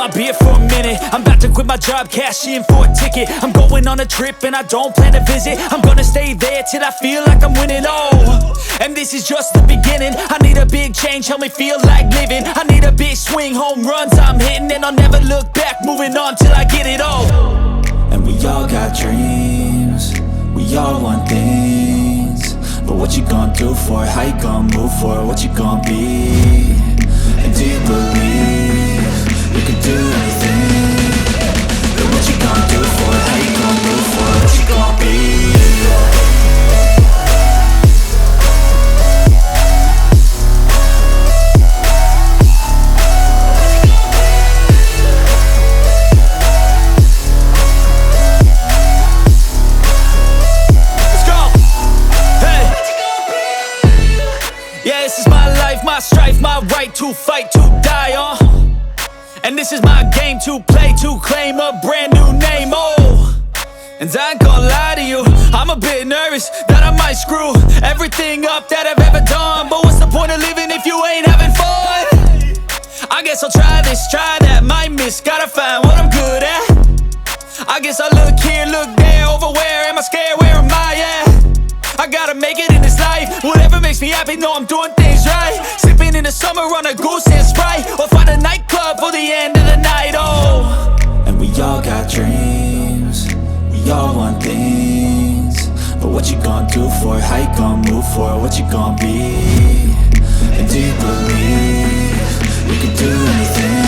I'll be here for a minute. I'm about to quit my job, cash in for a ticket. I'm going on a trip and I don't plan to visit. I'm gonna stay there till I feel like I'm winning, oh. And this is just the beginning. I need a big change, help me feel like living. I need a big swing, home runs I'm hitting. And I'll never look back, moving on till I get it all. And we all got dreams, we all want things. But what you gonna do for it? How you gonna move for it? What you gonna be? And do you believe you can do anything? But what you gonna do for it? How you gonna move for it? What you gonna be? My strife, my right to fight, to die on. And this is my game to play, to claim a brand new name, oh. And I ain't gonna lie to you, I'm a bit nervous that I might screw everything up that I've ever done. But what's the point of living if you ain't having fun? I guess I'll try this, try that, might miss, gotta find what I'm good at. I guess I look here, look there, over where am I scared, where am I at? I gotta make it in this life. Whatever makes me happy, know I'm doing things right. Sipping in the summer on a goose and Sprite, or find a nightclub for the end of the night, oh. And we all got dreams, we all want things. But what you gonna do for it? How you gonna move for it? What you gonna be? And do you believe you can do anything?